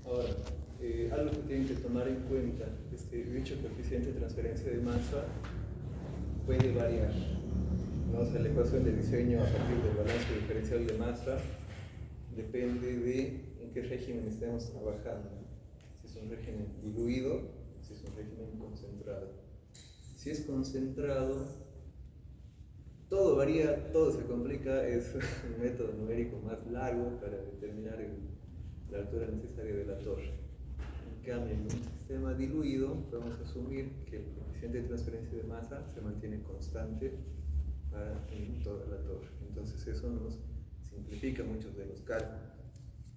Ahora, algo que tienen que tomar en cuenta es que dicho coeficiente de transferencia de masa puede variar, ¿no? O sea, la ecuación de diseño a partir del balance diferencial de masa depende de en qué régimen estemos trabajando. Si es un régimen diluido, si es un régimen concentrado. Si es concentrado, todo varía, todo se complica, es un método numérico más largo para determinar la altura necesaria de la torre. En cambio, en un sistema diluido, podemos asumir que el coeficiente de transferencia de masa se mantiene constante en toda la torre. Entonces eso nos simplifica muchos de los cálculos.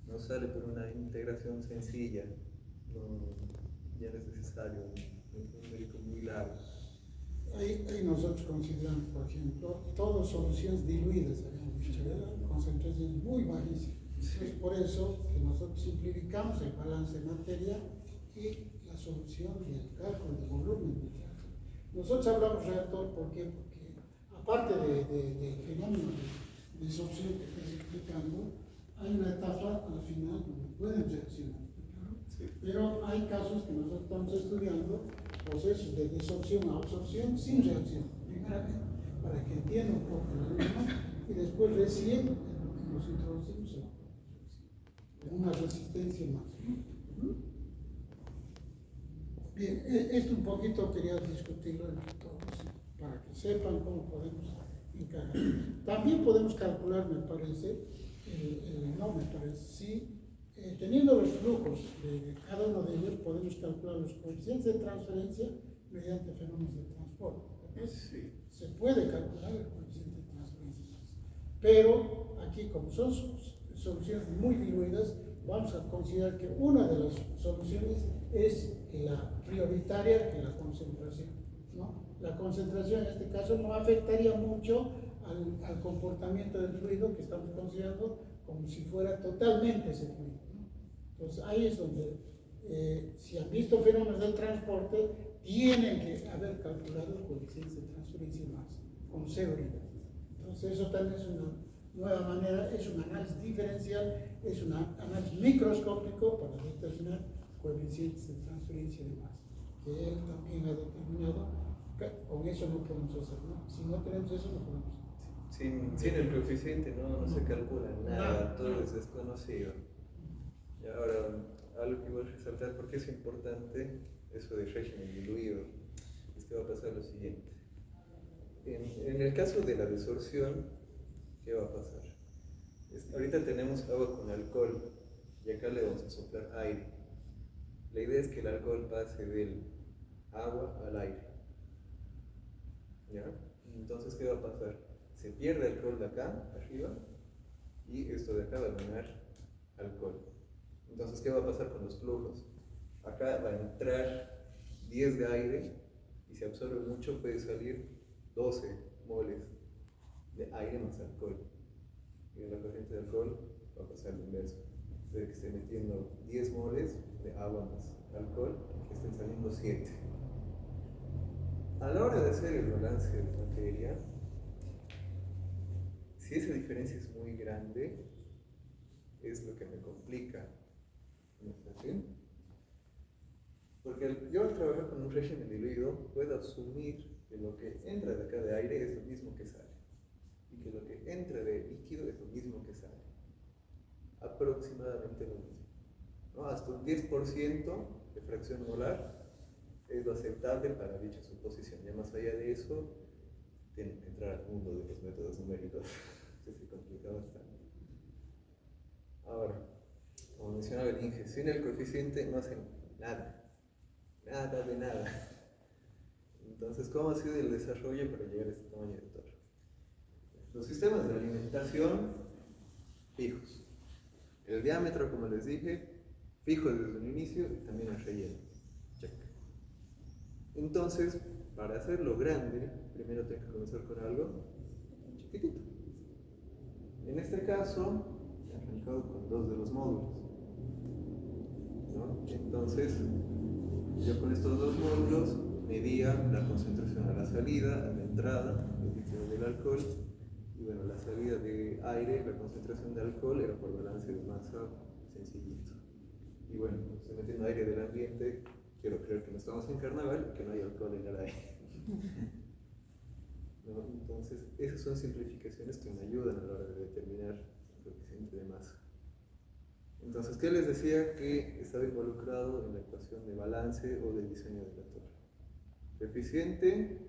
Nos sale por una integración sencilla, ya no es necesario un numérico muy largo. Ahí nosotros consideramos, por ejemplo, todas soluciones diluidas, habíamos dicho, concentraciones muy bajísimas. Es por eso que nosotros simplificamos el balance de materia y la solución y el cálculo de volumen. Nosotros hablamos reactor, ¿por qué? Porque aparte del fenómeno de disolución que estoy explicando, hay una etapa al final donde pueden reaccionar. Sí. Pero hay casos que nosotros estamos estudiando, procesos de disorción a absorción sin reacción, primeramente, para que entienda un poco la misma, y después recién nos introducimos en una resistencia más. Bien, esto un poquito quería discutirlo entre todos, para que sepan cómo podemos encajar. También podemos calcular, me parece, sí, teniendo los flujos de cada uno de ellos, podemos calcular los coeficientes de transferencia mediante fenómenos de transporte. Sí. Se puede calcular el coeficiente de transferencia. Pero aquí, como son soluciones muy diluidas, vamos a considerar que una de las soluciones es la prioritaria que la concentración, ¿no? La concentración en este caso no afectaría mucho al comportamiento del fluido que estamos considerando como si fuera totalmente ese fluido, ¿no? Entonces ahí es donde, si han visto fenómenos del transporte, tienen que haber calculado el coeficiente de transferencia más con seguridad. Entonces eso también es una nueva manera, es un análisis diferencial, es un análisis microscópico para determinar coeficientes de transferencia de masa, que él también ha determinado. Con eso no podemos hacer, ¿no? Si no tenemos eso, no podemos hacer. Sin el coeficiente no se calcula nada, todo es desconocido. Y ahora, algo que voy a resaltar, porque es importante eso de régimen diluido, es que va a pasar lo siguiente. En el caso de la desorción, ¿qué va a pasar? Ahorita tenemos agua con alcohol y acá le vamos a soplar aire. La idea es que el alcohol pase del agua al aire. ¿Ya? Entonces, ¿qué va a pasar? Se pierde alcohol de acá, arriba, y esto de acá va a ganar alcohol. Entonces, ¿qué va a pasar con los flujos? Acá va a entrar 10 de aire y si absorbe mucho puede salir 12 moles de aire más alcohol. Y en la corriente de alcohol va a pasar lo inverso. Puede que esté metiendo 10 moles de agua más alcohol y que estén saliendo 7. A la hora de hacer el balance de materia, si esa diferencia es muy grande, es lo que me complica. ¿No es así? Porque yo al trabajar con un régimen diluido puedo asumir que lo que entra de acá de aire es lo mismo que sale y que lo que entra de líquido es lo mismo que sale, aproximadamente lo mismo, ¿no? Hasta un 10% de fracción molar es lo aceptable para dicha suposición. Ya más allá de eso tienen que entrar al mundo de los métodos numéricos que se complica bastante. Ahora, como mencionaba el Inge, sin el coeficiente no hacen nada de nada. Entonces, ¿cómo ha sido el desarrollo para llegar a este tamaño de torre? Los sistemas de alimentación fijos. El diámetro, como les dije, fijo desde el inicio y también el relleno. Check. Entonces, para hacerlo grande, primero tengo que comenzar con algo chiquitito. En este caso, he arrancado con 2 de los módulos, ¿no? Entonces, yo con estos 2 módulos medía la concentración a la salida, a la entrada, el líquido del alcohol, y bueno, la salida de aire, la concentración de alcohol era por balance de masa sencillito. Y bueno, estoy metiendo aire del ambiente, quiero creer que no estamos en carnaval y que no hay alcohol en el aire. ¿No? Entonces, esas son simplificaciones que me ayudan a la hora de determinar el coeficiente de masa. Entonces, ¿qué les decía que estaba involucrado en la ecuación de balance o del diseño de la torre? Coeficiente,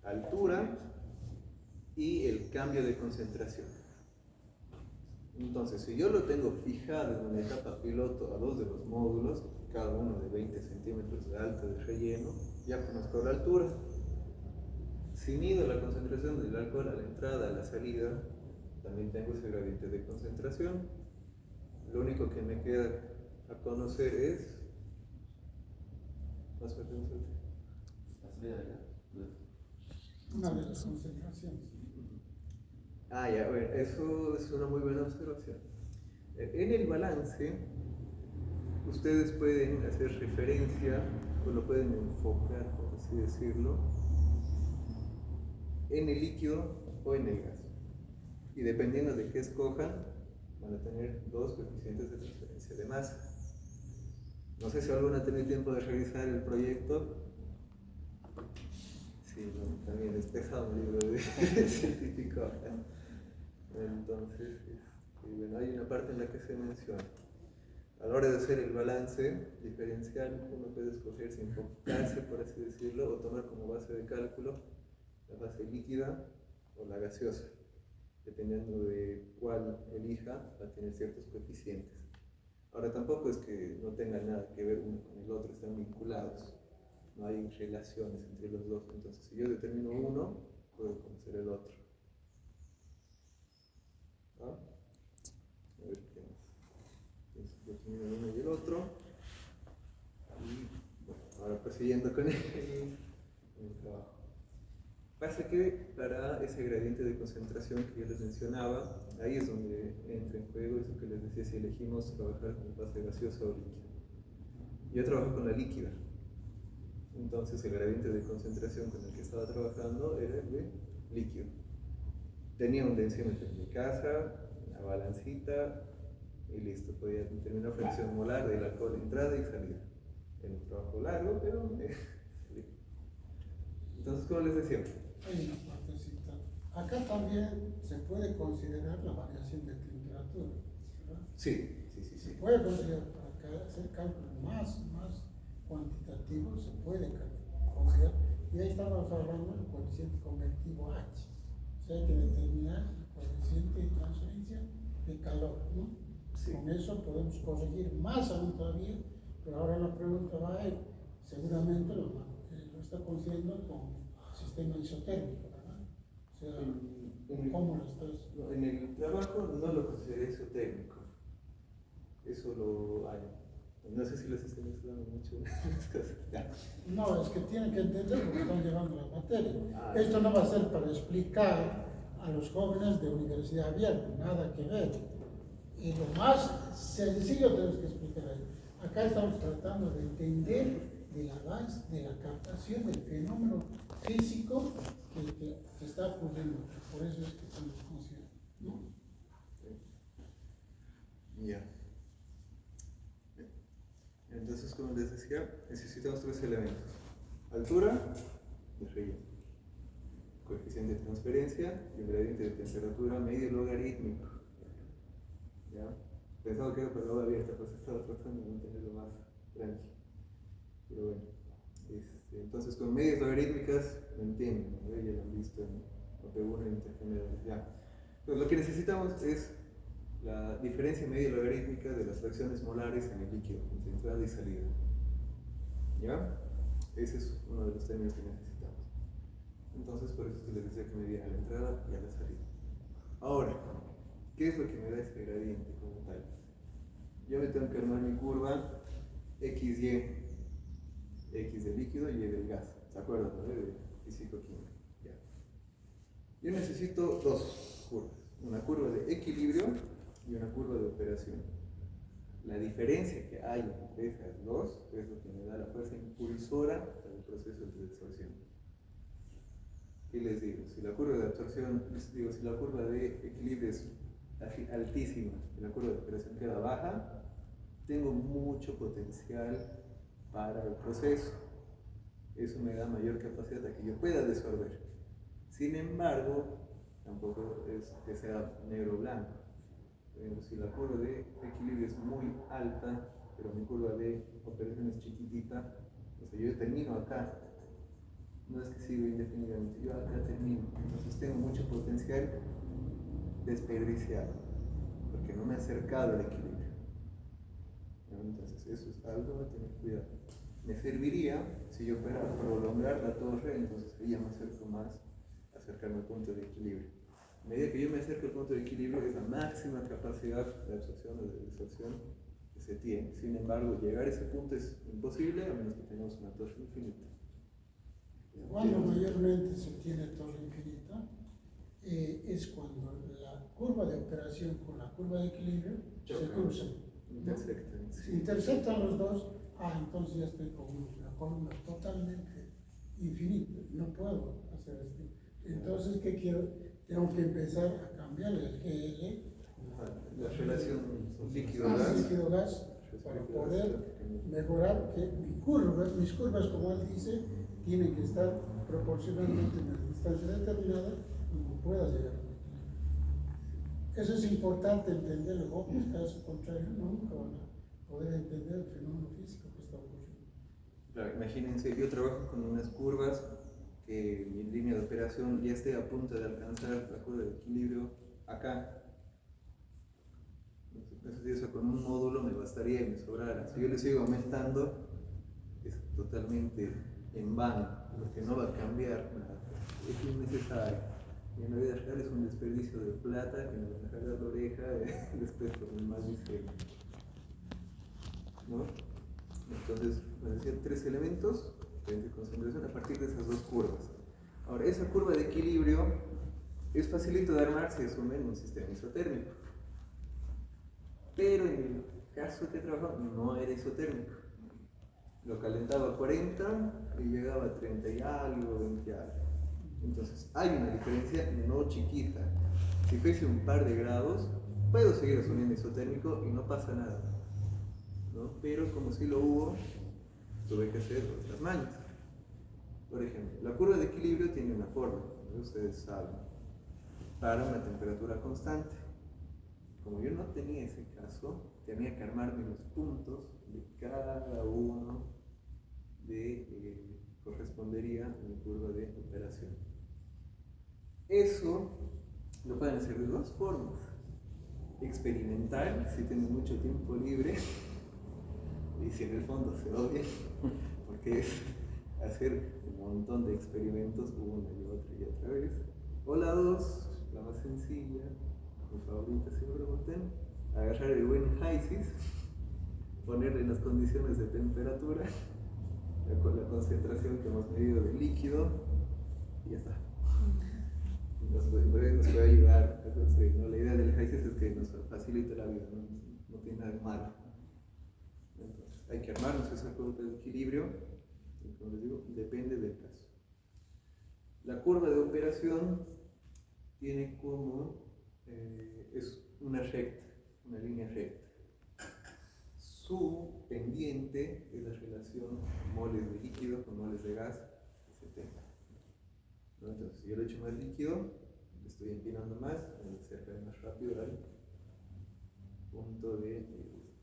altura y el cambio de concentración. Entonces, si yo lo tengo fijado en una etapa piloto a dos de los módulos, cada uno de 20 centímetros de alto de relleno, ya conozco la altura. Si mido la concentración del alcohol a la entrada, a la salida, también tengo ese gradiente de concentración. Lo único que me queda a conocer es... ¿Más fuerte, más fuerte? La salida de la... Una de las concentraciones. Ah, ya, bueno, eso es una muy buena observación. En el balance, ustedes pueden hacer referencia, o lo pueden enfocar, por así decirlo, en el líquido o en el gas. Y dependiendo de qué escojan, van a tener dos coeficientes de transferencia de masa. No sé si alguno ha tenido tiempo de revisar el proyecto. Sí, no, también es pesado un libro de científico. Entonces, bueno, hay una parte en la que se menciona. A la hora de hacer el balance diferencial, uno puede escoger si enfocarse, por así decirlo, o tomar como base de cálculo la fase líquida o la gaseosa. Dependiendo de cuál elija, va a tener ciertos coeficientes. Ahora, tampoco es que no tengan nada que ver uno con el otro, están vinculados. No hay relaciones entre los dos. Entonces, si yo determino uno, puedo conocer el otro. ¿Ah? A ver qué más. Entonces, determino el uno y el otro. Y bueno, ahora prosiguiendo con el trabajo. Pasa que para ese gradiente de concentración que yo les mencionaba, ahí es donde entra en juego eso que les decía, si elegimos trabajar con fase gaseosa o líquida. Yo trabajo con la líquida. Entonces el gradiente de concentración con el que estaba trabajando era el de líquido. Tenía un densiómetro en mi casa, una balancita y listo. Podía tener una fracción molar del alcohol de entrada y salida. Era un trabajo largo, pero entonces, como les decía, Hay una partecita. Acá también se puede considerar la variación de temperatura, ¿verdad? sí. Se puede considerar, para hacer cálculos más cuantitativos, se puede considerar. Y ahí estamos hablando del coeficiente convectivo H. O sea, hay que determinar el coeficiente de transferencia de calor, ¿no? Sí. Con eso podemos corregir más aún todavía, pero ahora la pregunta va a ir, seguramente lo está considerando con sistema isotérmico, ¿verdad? O sea, ¿cómo lo estás? No, en el trabajo no lo consideré isotérmico. Eso lo hay. No sé si les estoy mezclando mucho las cosas. No, es que tienen que entender lo que están llevando la materia. Ah, Esto no va a ser para explicar a los jóvenes de universidad abierta, nada que ver. Y lo más sencillo tenemos que explicar ahí. Acá estamos tratando de entender del avance, de la captación del fenómeno físico que está ocurriendo. Por eso es que estamos considerando, ¿no? Ya. Entonces, como les decía, necesitamos tres elementos: altura de relleno, coeficiente de transferencia y un gradiente de temperatura medio logarítmico. ¿Ya? Pensaba que era para la abierta, pues estaba tratando de mantenerlo más tranquilo. Pero bueno, entonces con medias logarítmicas lo entienden, ¿no? Ya lo han visto en OP1 y intergenerales. Ya. Pues lo que necesitamos es la diferencia media logarítmica de las fracciones molares en el líquido, entre entrada y salida. ¿Ya? Ese es uno de los términos que necesitamos. Entonces, por eso es que les decía que medía a la entrada y a la salida. Ahora, ¿qué es lo que me da este gradiente como tal? Yo me tengo que armar mi curva XY. X del líquido y Y del gas. ¿Se acuerdan, no? De físico-química. Ya. Yo necesito dos curvas. Una curva de equilibrio y una curva de operación. La diferencia que hay entre esas dos es lo que me da la fuerza impulsora para el proceso de absorción. ¿Qué les digo? Si la curva de absorción, si la curva de equilibrio es altísima, la curva de operación queda baja, tengo mucho potencial para el proceso. Eso me da mayor capacidad de que yo pueda desolver. Sin embargo, tampoco es que sea negro o blanco. Si la curva de equilibrio es muy alta, pero mi curva de operación es chiquitita, o sea, yo termino acá. No es que sigo indefinidamente, yo acá termino. Entonces tengo mucho potencial desperdiciado, porque no me he acercado al equilibrio. Entonces eso es algo a tener cuidado. Me serviría si yo fuera a prolongar la torre, entonces ya me acerco más a acercarme al punto de equilibrio. A medida que yo me acerco al punto de equilibrio es la máxima capacidad de absorción o de distorsión que se tiene. Sin embargo, llegar a ese punto es imposible a menos que tengamos una torre infinita. Cuando mayormente se tiene torre infinita, es cuando la curva de operación con la curva de equilibrio se cruzan. Intersectan. Si interceptan los dos, entonces ya estoy con una columna totalmente infinita. No puedo hacer esto. Entonces, ¿qué quiero? Tengo que empezar a cambiar el GL. La relación líquido-gas para poder mejorar que mis curvas, como él dice, tienen que estar proporcionalmente en una distancia determinada y pueda llegar al equilibrio. Eso es importante entenderlo, en caso contrario nunca van a poder entender el fenómeno físico que está ocurriendo. Claro, imagínense, yo trabajo con unas curvas que mi línea de operación ya esté a punto de alcanzar la curva de equilibrio acá. Entonces eso con un módulo me bastaría y me sobrara. Si yo le sigo aumentando, es totalmente en vano, porque no va a cambiar nada. Es innecesario. Y en la vida real es un desperdicio de plata que me va a jalar la oreja después con el más diseño. ¿No? Entonces, me decían 3 elementos de concentración a partir de esas 2 curvas. Ahora, esa curva de equilibrio es facilito de armar si asume en un sistema isotérmico. Pero en el caso que trabajo no era isotérmico. Lo calentaba a 40 y llegaba a 30 y algo, 20 y algo. Entonces hay una diferencia no chiquita. Si fuese un par de grados, puedo seguir asumiendo isotérmico y no pasa nada, ¿no? Pero como si lo hubo, tuve que hacer otras mañas. Por ejemplo, la curva de equilibrio tiene una forma, ¿no? Ustedes saben, para una temperatura constante. Como yo no tenía ese caso, tenía que armarme los puntos de cada uno correspondería a mi curva de operación. Eso lo pueden hacer de 2 formas. Experimental, si tienen mucho tiempo libre, y si en el fondo se odia, porque es hacer un montón de experimentos una y otra vez. O la 2, la más sencilla, mi favorita si me preguntan, agarrar el buen HYSYS, ponerle las condiciones de temperatura, con la concentración que hemos medido del líquido, y ya está. Nos puede ayudar. Entonces, ¿no? La idea del HYSYS es que nos facilite la vida, no tiene nada de malo. Entonces, hay que armarnos esa curva de equilibrio, y como les digo, depende del caso. La curva de operación tiene como, es una recta, una línea recta. Su pendiente es la relación moles de líquido con moles de gas que se tenga. ¿No? Entonces, si yo le echo más líquido, le estoy empinando más, me voy a acercar más rápido al punto de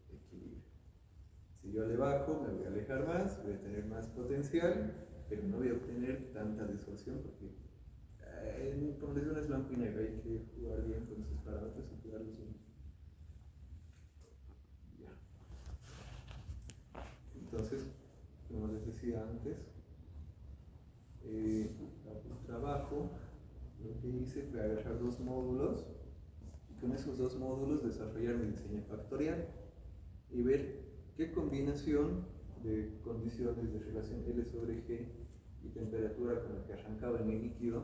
equilibrio. Si yo le bajo, me voy a alejar más, voy a tener más potencial, pero no voy a obtener tanta distorsión porque, como les digo, no es blanco y negro, hay que jugar bien con esos parámetros y cuidarlos bien. Entonces, como les decía antes, el trabajo, lo que hice fue agarrar 2 módulos y con esos 2 módulos desarrollar mi diseño factorial y ver qué combinación de condiciones de relación L sobre G y temperatura con la que arrancaba en el líquido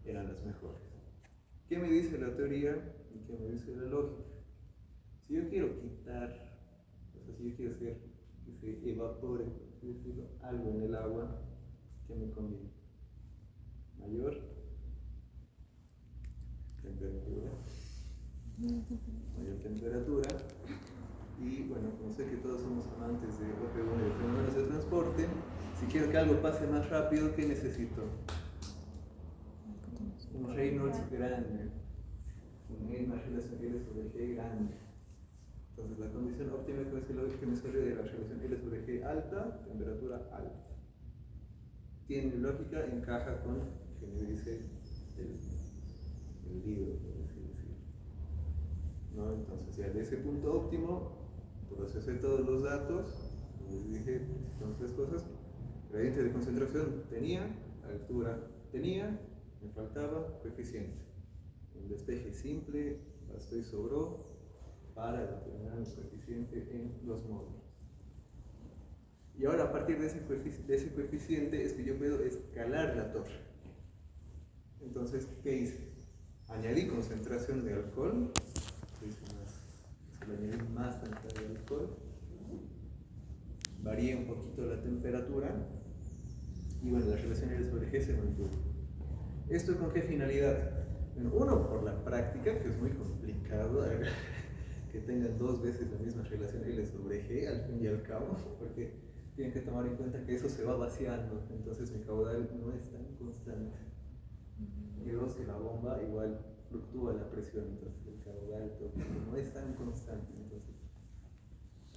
eran las mejores. ¿Qué me dice la teoría y qué me dice la lógica? Si yo quiero quitar, o sea, si yo quiero hacer que se evapore, por así decirlo, algo en el agua, ¿qué me conviene? Mayor temperatura mayor temperatura. Y bueno, como sé que todos somos amantes de OP1 y de fenómenos de transporte, si quiero que algo pase más rápido, ¿qué necesito? Un Reynolds grande, una relación L sobre G grande. Entonces la condición óptima que me salió de la relación L sobre G alta, temperatura alta. Tiene lógica, encaja con lo que me dice el libro, por así decirlo. ¿No? Entonces ya de ese punto óptimo, procesé todos los datos, como les dije, son tres cosas. Gradiente de concentración tenía, altura tenía, me faltaba coeficiente. Un despeje simple bastó y sobró para determinar el coeficiente en los módulos. Y ahora a partir de ese coeficiente es que yo puedo escalar la torre. Entonces, ¿qué hice? Añadí concentración de alcohol, añadí más cantidad de alcohol, varié un poquito la temperatura y bueno, la relación L sobre G se mantuvo. ¿Esto con qué finalidad? Bueno, uno, por la práctica, que es muy complicado que tengan dos veces la misma relación L sobre G al fin y al cabo, porque tienen que tomar en cuenta que eso se va vaciando, entonces mi caudal no es tan constante. Y dos, que la bomba igual fluctúa la presión, entonces el caudal no es tan constante, entonces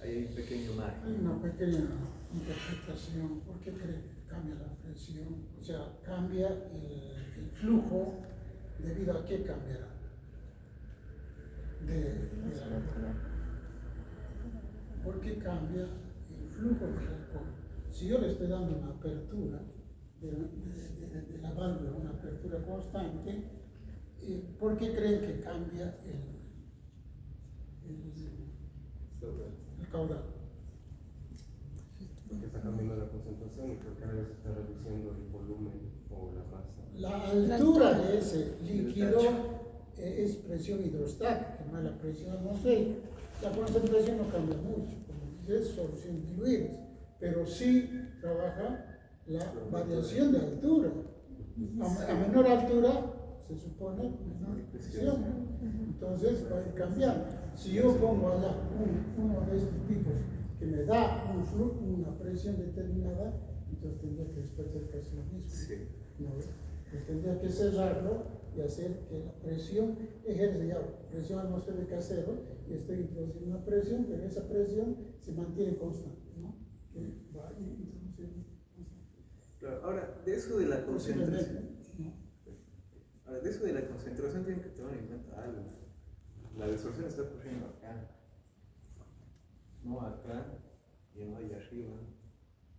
hay un pequeño margen. Hay una pequeña interpretación. ¿Por qué cree que cambia la presión? O sea, cambia el flujo, ¿debido a qué cambiará? ¿Por qué cambia el flujo del alcohol? Si yo le estoy dando una apertura de la válvula, una apertura constante, ¿por qué creen que cambia el caudal? Porque está cambiando la concentración y porque a veces está reduciendo el volumen o la masa. La altura de ese líquido es presión hidrostática, no es la presión atmosférica. La concentración no cambia mucho, como dices, solución diluidas, pero sí trabaja la variación de altura. A menor altura se supone menor presión, entonces va a ir cambiando. Si yo pongo allá uno de estos tipos que me da una presión determinada, entonces tendría que después hacer casi lo mismo. Sí. ¿No? Pues tendría que cerrarlo y hacer que la presión ejerce ya presión atmosférica cero, y estoy introduciendo una presión, pero esa presión se mantiene constante, ¿no? Que va a ir introduciendo constante. Claro, ahora, de eso de la concentración, ¿no? ahora, de eso de la concentración tienen que tomar en cuenta algo. La desorción está ocurriendo acá, no acá y no allá arriba.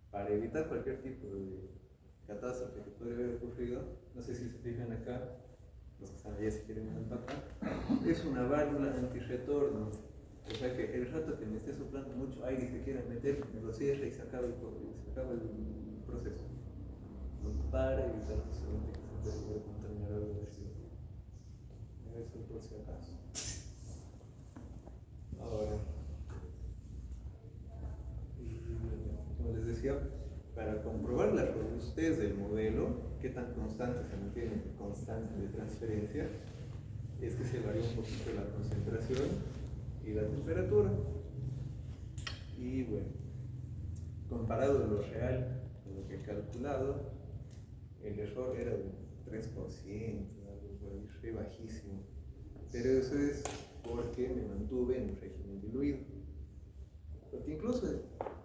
Para evitar cualquier tipo de catástrofe que puede haber ocurrido, no sé si se fijan acá, los que están allá si quieren empacar, es una válvula antirretorno. O sea que el rato que me esté soplando mucho aire y se quiera meter, me lo cierra y se acaba el proceso. Para evitar justamente que se pueda contaminar algo de residuo. Eso por si acaso. Ahora, como les decía, para comprobar la robustez del modelo, qué tan constante se mantiene el constante de transferencia, es que se varía un poquito la concentración y la temperatura. Y bueno, comparado a lo real con lo que he calculado, el error era de 3%, algo por ahí, re bajísimo. Pero eso es porque me mantuve en un régimen diluido. Porque incluso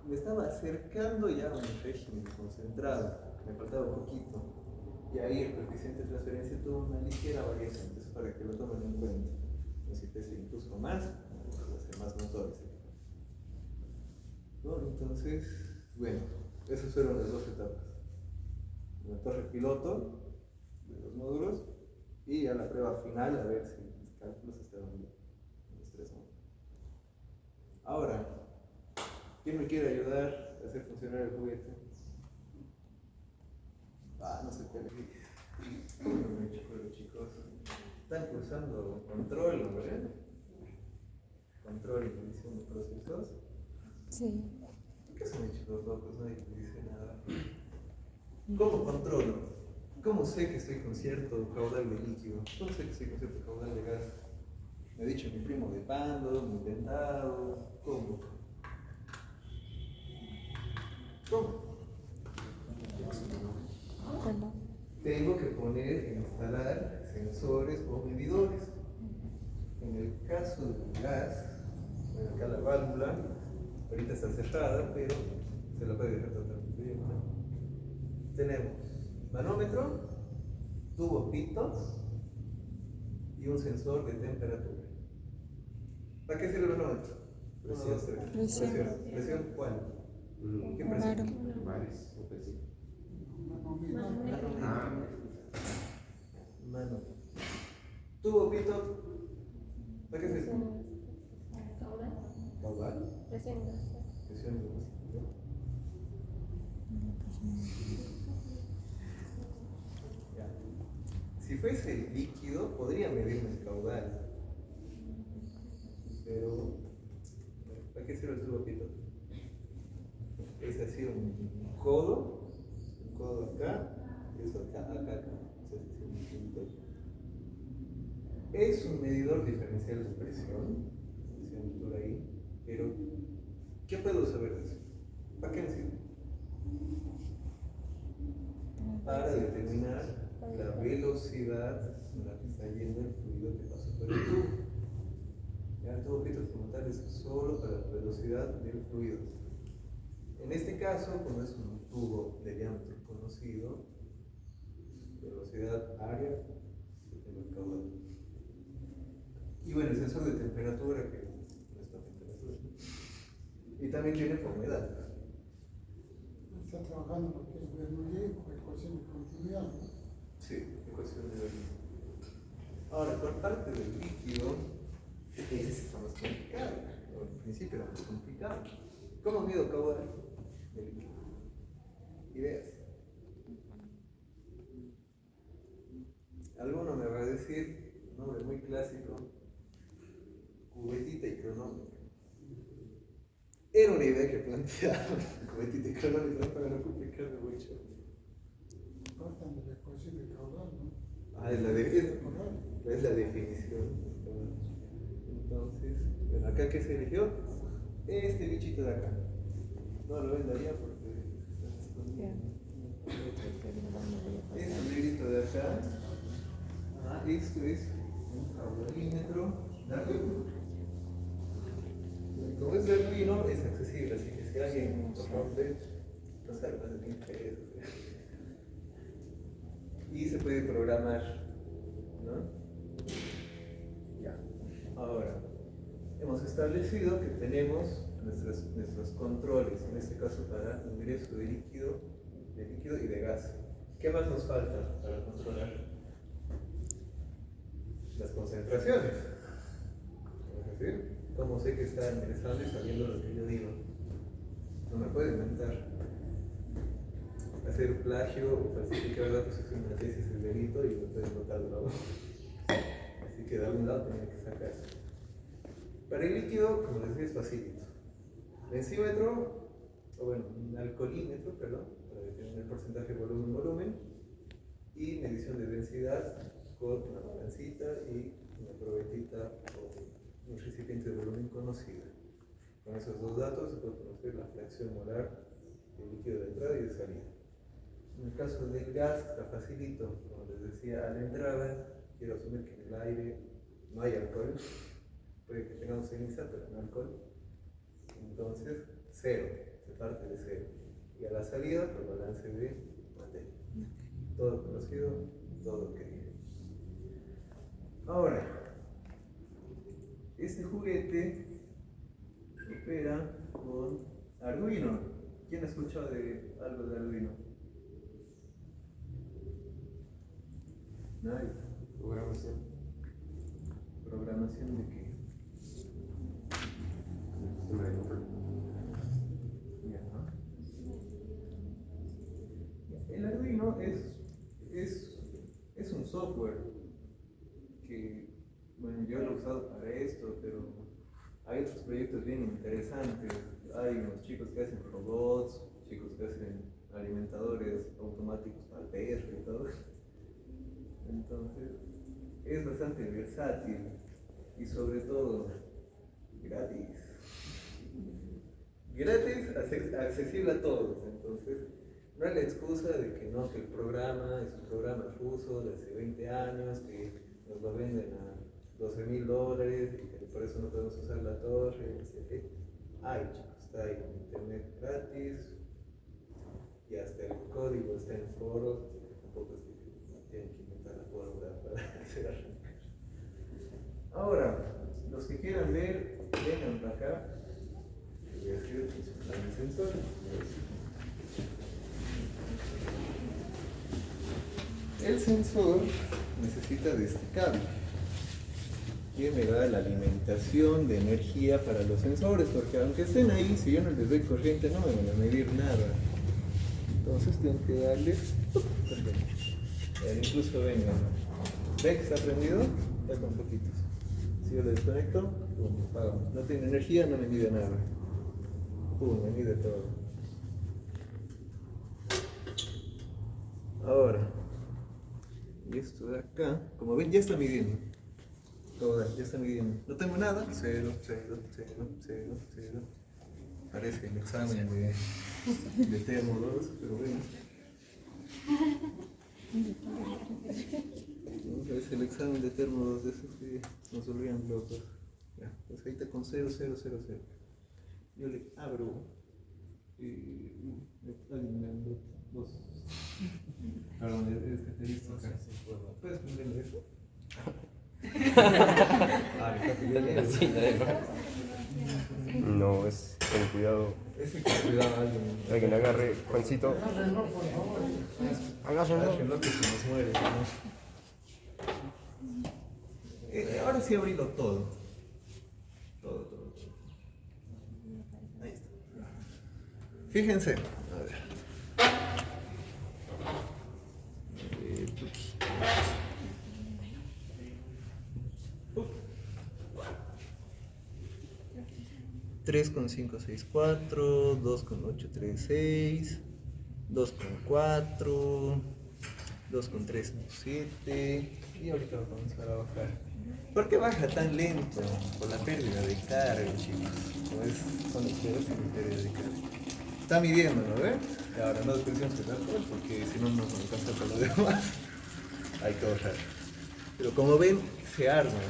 me estaba acercando ya a un régimen concentrado, me faltaba un poquito. Y ahí el coeficiente de transferencia tuvo una ligera variación, entonces para que lo tomen en cuenta. No sé si pese incluso más, va a ser más notorio. ¿No? Entonces, bueno, esas fueron las dos etapas. La torre piloto de los módulos y a la prueba final a ver si mis cálculos estaban bien en los tres módulos. Ahora, ¿quién me quiere ayudar a hacer funcionar el juguete? No sé cuál es. ¿Cómo me acuerdo, chicos? Están cursando control, ¿no? Control y medición de procesos. Sí. ¿Qué son chicos locos? Nadie me dice nada. ¿Cómo controlo? ¿Cómo sé que estoy con cierto caudal de líquido? ¿Cómo sé que estoy con cierto caudal de gas? Me ha dicho mi primo de pando, mi dentado, ¿cómo? ¿Cómo? Tengo que poner, instalar sensores o medidores. En el caso del gas, bueno, acá la válvula, ahorita está cerrada, pero se la puede dejar totalmente bien, ¿no? Tenemos manómetro, tubo pito y un sensor de temperatura. ¿Para qué sirve el manómetro? Uno, dos, tres. Presión. ¿Presión cuál? ¿Qué presión? Bares o presión. Mano. Tubo pito. ¿Para qué sirve? Caudal. Presión. Ya. Si fuese líquido, podría medirme el caudal. Pero, ¿para qué sirve el tubo pito? Es así un codo acá, y eso acá. Es un medidor diferencial de presión, por ahí, pero ¿qué puedo saber de eso? ¿Para qué me sirve? Para determinar la velocidad en la que está yendo el fluido que pasa por el tubo. Ya el tubo pito como tal es solo para la velocidad del fluido. En este caso, como es un tubo de diámetro conocido, velocidad área, tengo el caudal. Y bueno, el sensor de temperatura, que no está temperatura. Y también tiene por humedad. Está trabajando lo que es Bernoulli con ecuación de continuidad, ¿no? Sí, ecuación de Bernoulli. Ahora, por parte del líquido, es más complicado. En principio era más complicado. ¿Cómo mido caudal del líquido? Ideas. Alguno me va a decir, un nombre muy clásico, cubetita y cronómetro. Era una idea que planteaba cubetita y cronómetro para no complicarme mucho. Partan de la ecuación de caudal, ¿no? Ah, es la definición. Entonces, bueno, acá que se eligió este bichito de acá. No lo vendaría porque está escondido. Este librito de acá. Esto es un caudalímetro de Arduino. Como es de Arduino, es accesible, así que si alguien lo rompe, no sale más de 1000 pesos. Y se puede programar, ¿no? Ya. Ahora, hemos establecido que tenemos nuestros controles, en este caso para ingreso de líquido y de gas. ¿Qué más nos falta para controlar? Las concentraciones. Es decir, cómo sé que está ingresando y saliendo lo que yo digo. No me puedo inventar. Hacer plagio o falsificar datos es una tesis de delito y me pueden botar de la voz. Así que de algún lado tenía que sacar. Para el líquido, como les decía, es facilito. Densímetro, o bueno, un alcoholímetro, perdón, para determinar el porcentaje volumen, y medición de densidad con una balancita y una probetita o un recipiente de volumen conocido. Con esos dos datos se puede conocer la fracción molar del líquido de entrada y de salida. En el caso del gas está facilito, como les decía, a la entrada quiero asumir que en el aire no hay alcohol, puede que tengamos ceniza pero no alcohol, entonces cero, se parte de cero. Y a la salida, por balance de materia. Todo conocido, todo querido. Ahora, este juguete opera con Arduino. ¿Quién escuchó algo de Arduino? Nadie. Programación. ¿Programación de qué? El sistema de control. El Arduino es un software que, bueno, yo lo he usado para esto, pero hay otros proyectos bien interesantes. Hay unos chicos que hacen robots, chicos que hacen alimentadores automáticos para perros y todo. Entonces, es bastante versátil y sobre todo gratis. Gratis, accesible a todos. Entonces, no hay la excusa de que no, que el programa es un programa ruso de hace 20 años, que nos lo venden a $12,000 y que por eso no podemos usar la torre, etc. Ay, chicos, está ahí en internet gratis y hasta el código está en foros, tampoco es que tienen que inventar la pólvora para hacer arrancar. Ahora, los que quieran ver, vengan para acá. Les voy a decir el sensor. El sensor necesita de este cable que me da la alimentación de energía para los sensores, porque aunque estén ahí, si yo no les doy corriente no me van a medir nada. Entonces tengo que darles incluso vengan. ¿Ven que está prendido? Está con poquitos. Si yo lo desconecto, pum, apaga. No tiene energía, no me mide nada. Pum, me mide todo. Ahora, y esto de acá, como ven, ya está midiendo. Todo, ya está midiendo. No tengo nada. 0, 0, 0, 0, 0. Parece el examen de termo 2, pero bueno. Es el examen de termo 2 de esos que nos volvían locos. Ya, pues ahí está con 0, 0, 0, 0. Yo le abro y me está alineando 2. Perdón, es que te he visto acá. ¿Puedes ponerle eso? Ah, está pidiendo. Sí, No, es con cuidado. Ese con cuidado Alguien le agarre, Juancito. Agárrenlo, por favor. Agárrenlo que se nos muere, ¿no? Ahora sí abrirlo todo. Todo. Ahí está. Fíjense. A ver. 3,564, 2,836, 2,4, 2,317 y ahorita va a comenzar a bajar. ¿Por qué baja tan lento? Por la pérdida de carga, chicos. No es con ustedes sin pérdida de carga. Está midiendo, ¿no ven? Ahora no despresionemos el alcohol porque si no nos alcanza para lo demás. Hay que ahorrar. Pero como ven, se arma.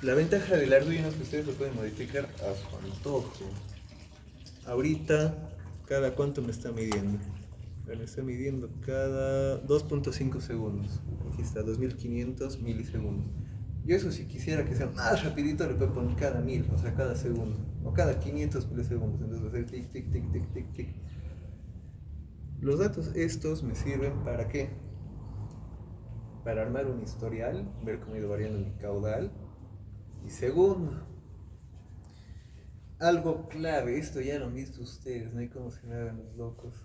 La ventaja del Arduino es que ustedes lo pueden modificar a su antojo. Ahorita, ¿cada cuánto me está midiendo? Me está midiendo cada 2.5 segundos. Aquí está, 2500 milisegundos. Yo eso si quisiera que sea más rapidito le puedo poner cada 1000, o sea, cada segundo. O cada 500 milisegundos. Entonces va a ser tic, tic, tic, tic, tic, tic. Los datos estos me sirven ¿para qué? Para armar un historial, ver cómo ha ido variando mi caudal. Y segundo, algo clave, esto ya lo han visto ustedes, no hay cómo se me hagan los locos.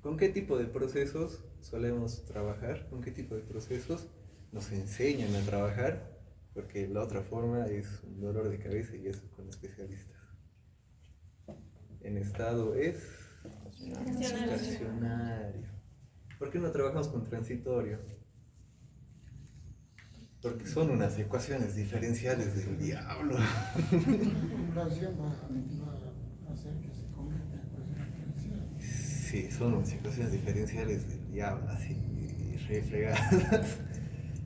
¿Con qué tipo de procesos solemos trabajar? ¿Con qué tipo de procesos nos enseñan a trabajar? Porque la otra forma es un dolor de cabeza y eso con especialistas. En estado es estacionario. ¿Por qué no trabajamos con transitorio? Porque son unas ecuaciones diferenciales del diablo. La acumulación va a hacer que se convierta en ecuación diferencial. Sí, son unas ecuaciones diferenciales del diablo, así, re fregadas.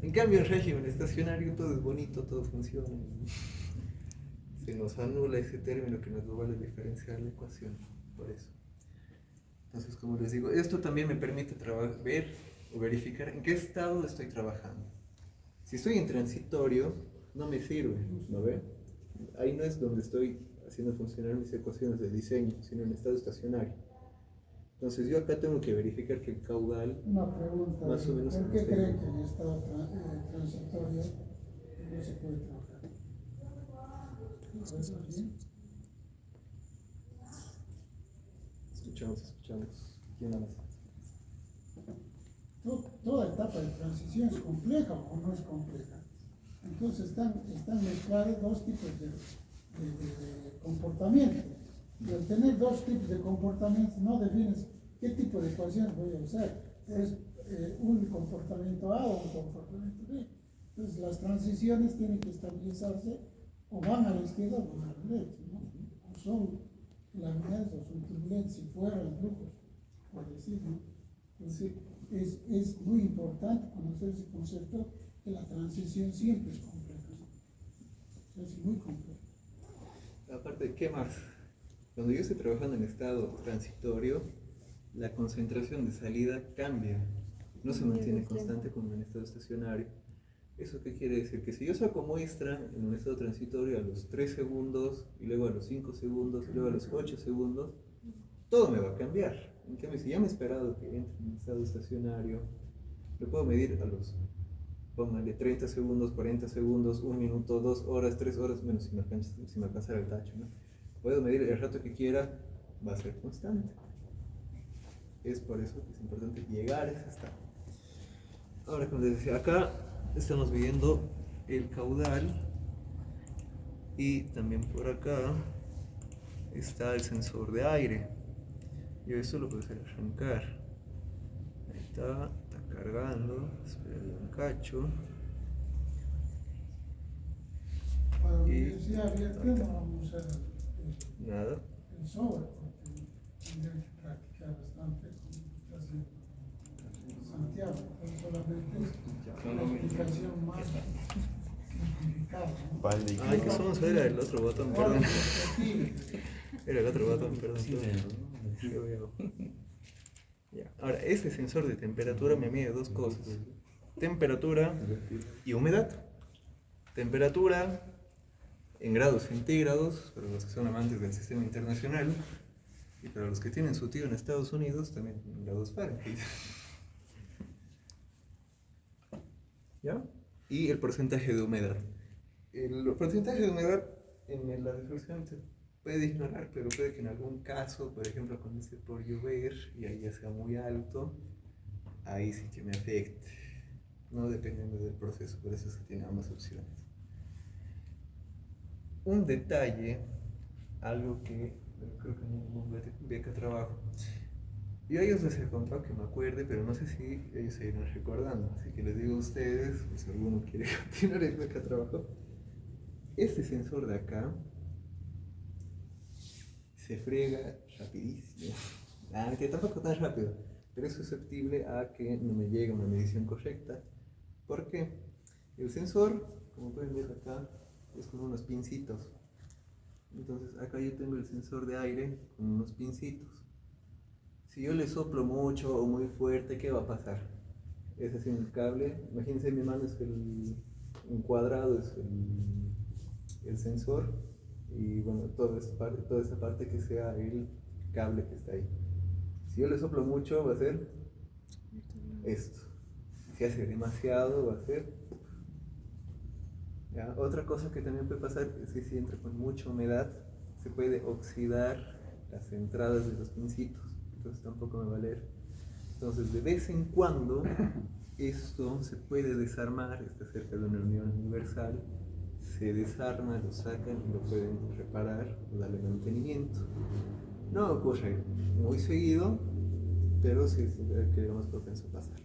En cambio, en régimen estacionario todo es bonito, todo funciona. Se nos anula ese término que nos lo vale diferenciar la ecuación, por eso. Entonces, como les digo, esto también me permite ver o verificar en qué estado estoy trabajando. Si estoy en transitorio, no me sirve, ¿no ven? Ahí no es donde estoy haciendo funcionar mis ecuaciones de diseño, sino en estado estacionario. Entonces yo acá tengo que verificar que el caudal, una pregunta, más o menos, ¿por qué creen que en estado transitorio no se puede trabajar? Escuchamos. ¿Quién más? Toda etapa de transición es compleja o no es compleja. Entonces están mezclados dos tipos de comportamiento. Y al tener dos tipos de comportamiento no defines qué tipo de ecuaciones voy a usar. Es un comportamiento A o un comportamiento B. Entonces las transiciones tienen que estabilizarse o van a la izquierda o van a la derecha, ¿no? O son laminares o son turbulentos si fueran flujos, por decir, ¿no? Entonces es muy importante conocer ese concepto que la transición siempre es compleja, ¿no? Es muy compleja. Aparte, ¿qué más? Cuando yo estoy trabajando en estado transitorio, la concentración de salida cambia, no se mantiene constante como en estado estacionario. ¿Eso qué quiere decir? Que si yo saco muestra en un estado transitorio a los 3 segundos, y luego a los 5 segundos, y luego a los 8 segundos, todo me va a cambiar. En cambio, si ya me he esperado que entre en estado estacionario, lo puedo medir a los, póngale 30 segundos, 40 segundos, 1 minuto, 2 horas, 3 horas, menos si me alcanzara el tacho, ¿no? Puedo medir el rato que quiera, va a ser constante. Es por eso que es importante llegar a ese estado. Ahora, como les decía, acá estamos viendo el caudal y también por acá está el sensor de aire. Yo eso lo puedo hacer arrancar. Ahí está cargando, espera un cacho. Para la universidad abierta no vamos a usar Nada. el software porque tendrían que practicar bastante como se hace en Santiago, pero solamente es una explicación más simplificada, ¿no? Ay, que somos, era el otro botón, perdón. Era el otro botón, perdón. Ya. Ahora, este sensor de temperatura me mide dos cosas: temperatura y humedad. Temperatura en grados centígrados, para los que son amantes del sistema internacional, y para los que tienen su tío en Estados Unidos, también en grados Fahrenheit. ¿Ya? Y el porcentaje de humedad. El porcentaje de humedad en la resolución se puede ignorar, pero puede que en algún caso, por ejemplo, cuando esté por llover y ahí ya sea muy alto, ahí sí que me afecte, no dependiendo del proceso, por eso es que tiene ambas opciones. Un detalle, algo que creo que en ningún beca trabajo, yo a ellos les he contado que me acuerde, pero no sé si ellos se irán recordando, así que les digo a ustedes, pues si alguno quiere continuar en beca trabajo, este sensor de acá se friega rapidísimo, que tampoco tan rápido, pero es susceptible a que no me llegue una medición correcta. ¿Por qué? El sensor, como pueden ver acá, es con unos pincitos. Entonces acá yo tengo el sensor de aire con unos pincitos. Si yo le soplo mucho o muy fuerte, ¿qué va a pasar? Es así un cable, imagínense mi mano es un cuadrado, es el sensor, y bueno, toda esa parte que sea el cable que está ahí. Si yo le soplo mucho, va a ser esto. Si hace demasiado, va a ser... ¿Ya? Otra cosa que también puede pasar es que si entra con mucha humedad, se puede oxidar las entradas de los pincitos, entonces tampoco me va a leer. Entonces, de vez en cuando, esto se puede desarmar, está cerca de una unión universal, se desarma, lo sacan y lo pueden reparar o darle mantenimiento. No ocurre muy seguido, pero sí es que lo más propenso a pasar.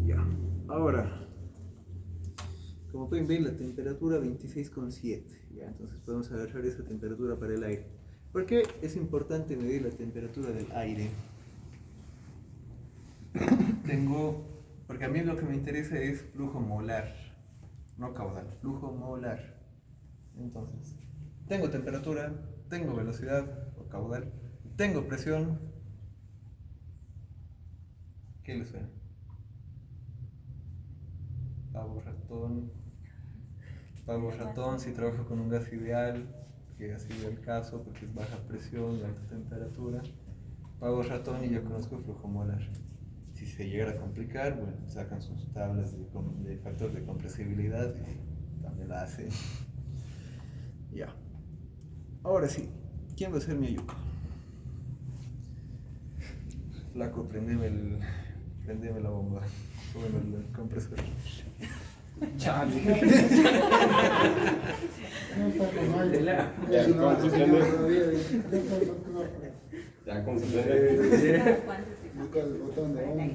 Ya, ahora, como pueden ver, la temperatura 26,7, ya, entonces podemos agarrar esa temperatura para el aire. ¿Por qué es importante medir la temperatura del aire? Porque a mí lo que me interesa es flujo molar, no caudal, flujo molar. Entonces, tengo temperatura, tengo velocidad o caudal, tengo presión. ¿Qué les suena? Pavo ratón si trabajo con un gas ideal, que ha sido el caso porque es baja presión y alta temperatura. Pavo ratón y ya conozco el flujo molar. Si se llegara a complicar, bueno, sacan sus tablas de factor de compresibilidad y también la hacen. Ya. Ahora sí, ¿quién va a ser mi ayuco? Flaco, prendeme la bomba. Bueno, el compresor. Chale. No está con aire. Ya, Es una entonces, ya con su busca el botón de on.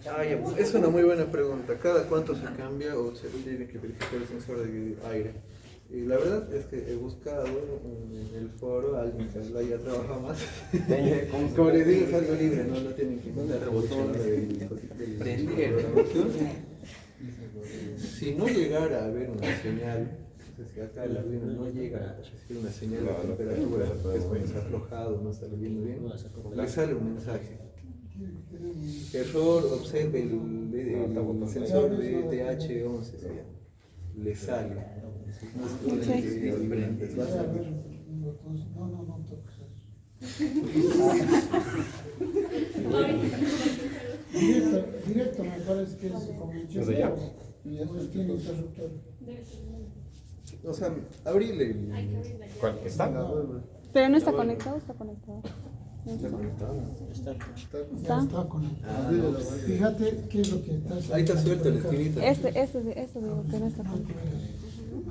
Ah, ya, es una muy buena pregunta. ¿Cada cuánto se cambia o se tiene que verificar el sensor de aire? Y la verdad es que he buscado en el foro a alguien que lo haya trabajado más. Como les digo, es algo libre, no tienen que encontrar el botón del programación. Si no llegara a haber una señal, o sea, si acá el Arduino no llega a recibir una señal de temperatura, que está aflojado, no está viendo bien, le sale un mensaje. Error, observe el sensor de TH11, se llama. Le sale. No tiene que ir diferentes. No, no toques eso. Directo me parece que es como el chip y después tiene interruptor. O sea, abrirle. ¿Cuál? ¿Está? Pero no está conectado, está conectado. ¿Está conectado? Ya está conectado. Fíjate qué es lo que está haciendo. Ahí está suelto la esquinita. Este digo que no está conectado.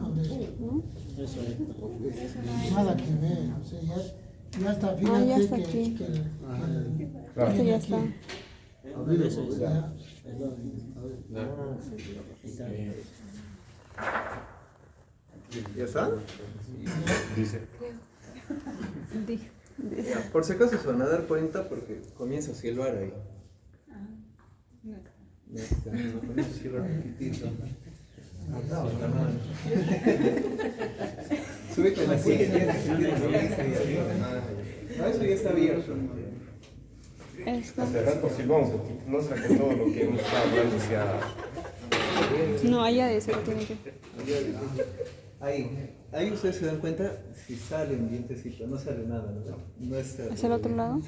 A ver, ¿No? nada que ver, o sea, ya está, Ah, fíjate ya está que, aquí. que Este ya está. ya. ¿Ya está? Dice. Di- Por si acaso se van a dar cuenta porque comienza a silbar ahí. Ya está, comienza a silbar un poquitito. Súbete la silla. No, eso ya está abierto. Esta. Hace rato silbamos, no será que todo lo que hemos estado hablando sea... No, allá de eso lo tiene que. Ahí ustedes se dan cuenta si sale un dientecito, no sale nada, ¿no? No está. ¿Hacia el otro lado?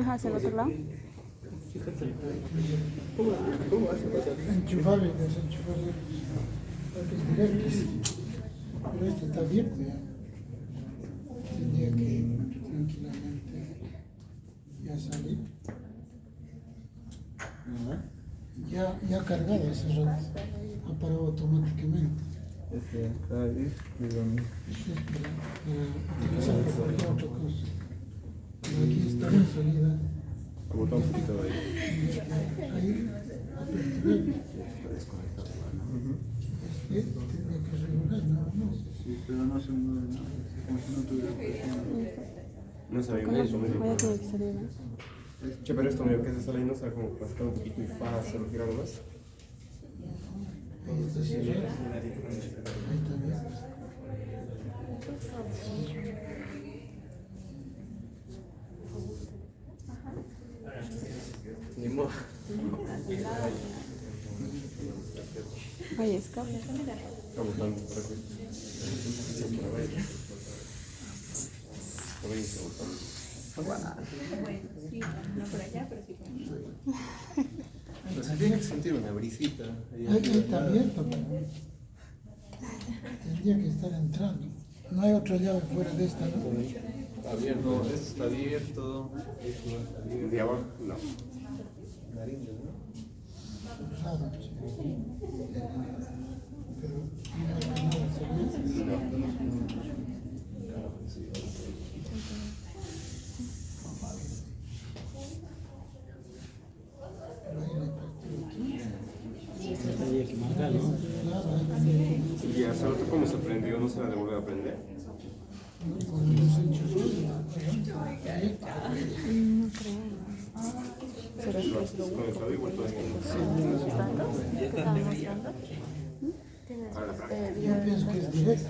Ajá, hacia el otro lado. ¿Cómo hace para salir? Enchufarle, desenchufarle, porque es directo, pero este está abierto ya. Tendría que tranquilamente ya salir. Ya cargado hace rato, ha parado automáticamente. Este, ahí, dígame. Utilizar por cualquier otra cosa. Pero aquí está la salida. Botón poquito de ahí. Ahí, apertura. Tendría que regular nada más. Sí, pero no se mueve nada, como si no tuviera presión. No sabe Con bien, eso, eso allá tiene que salir, ¿no? Che, pero esto medio que se sale y no sabe como pasar un poquito y fácil, girar más. Ahí está cerrado. Ahí está bien. Ni modo. Ahí escapa. Estamos dando por aquí. Por ahí se botón. No se tiene que sentir una brisita. Ahí está abierto, pero tendría que estar entrando. No hay otra llave fuera de esta, ¿no? Está abierto, esto está abierto. Esto no está abierto. De abajo, no. Nariño, ¿no? Cerrado, sí. Pero no hay nada salir. Pero ahí le practico aquí. Claro, ahí Y hace rato como se prendió, no se la de volver a prender. con los enchufes, ahí. No creo. ¿Será que es lo Con el estado igual todavía no. que estaba mostrando? Yo pienso que es directo.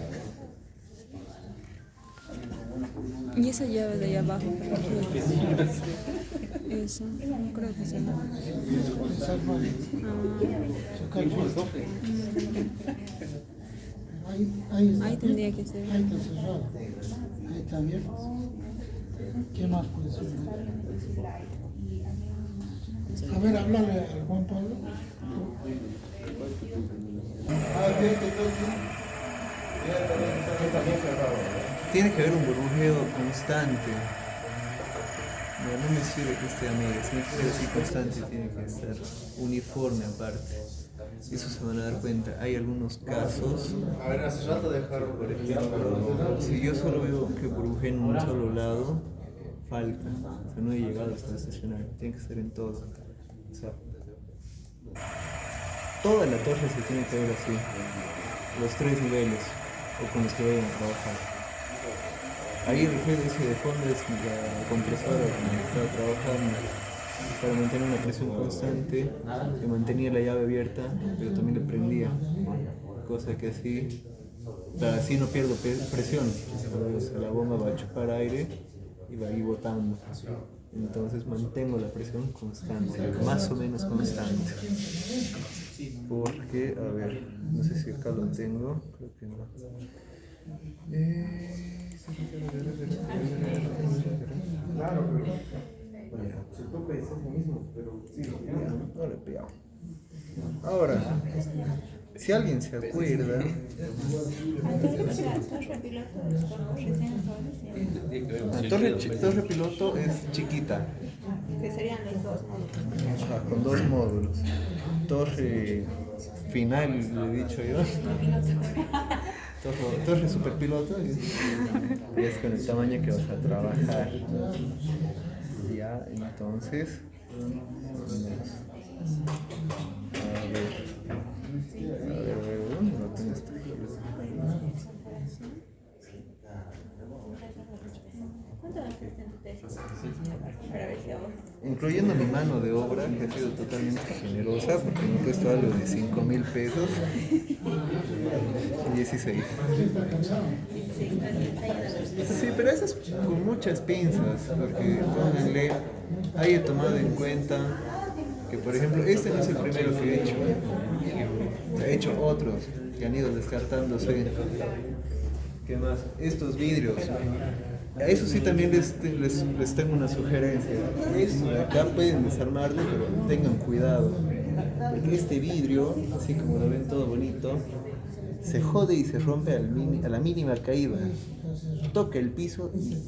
Y esa llave de ahí abajo, eso, no creo que sea. Desarmar, sacar el filtro. Ahí está Ahí tendría que ser. Ahí está cerrado. Ahí está abierto. ¿Qué más puede ser? A ver, háblale al Juan Pablo. Tiene que haber un burbujeo constante. No me sirve que esté a medias, tiene que ser así constante, tiene que estar uniforme aparte. Eso se van a dar cuenta. Hay algunos casos. A ver, hace rato dejaron por ejemplo. Si yo solo veo que burbujea en un solo lado, falta. O sea, no he llegado hasta estacionar. Tiene que estar en todo. O sea, toda la torre se tiene que ver así. Los 3 niveles. O con los que vayan a trabajar. Ahí el ruido ese de fondo es la compresora con la que estaba trabajando para mantener una presión constante, que mantenía la llave abierta, pero también le prendía, cosa que así no pierdo presión. O sea, la bomba va a chupar aire y va a ir botando. Entonces mantengo la presión constante, más o menos constante. Porque, a ver, no sé si acá lo tengo, creo que no. Claro, pero se toca y es lo mismo, pero sí, No le he pegado. Ahora, si alguien se acuerda, la torre piloto es chiquita. Que serían los 2 módulos. Ajá, con 2 módulos. Torre final, le he dicho yo. Torre superpiloto y es con el tamaño que vas a trabajar. Ya, entonces. A ver, ¿dónde lo tengo esto? ¿Cuánto gastaste en tu tesis? Para ver si ahora. Incluyendo mi mano de obra, que ha sido totalmente generosa, porque me ha puesto algo de 5,000 pesos. 16. Sí, pero eso es con muchas pinzas, porque pónganle, ahí he tomado en cuenta que, por ejemplo, este no es el primero que he hecho. He hecho otros que han ido descartándose. ¿Qué más? Estos vidrios. A eso sí también les tengo una sugerencia. Esto de acá pueden desarmarlo, pero tengan cuidado. Porque este vidrio, así como lo ven todo bonito, se jode y se rompe a la mínima caída. Toca el piso y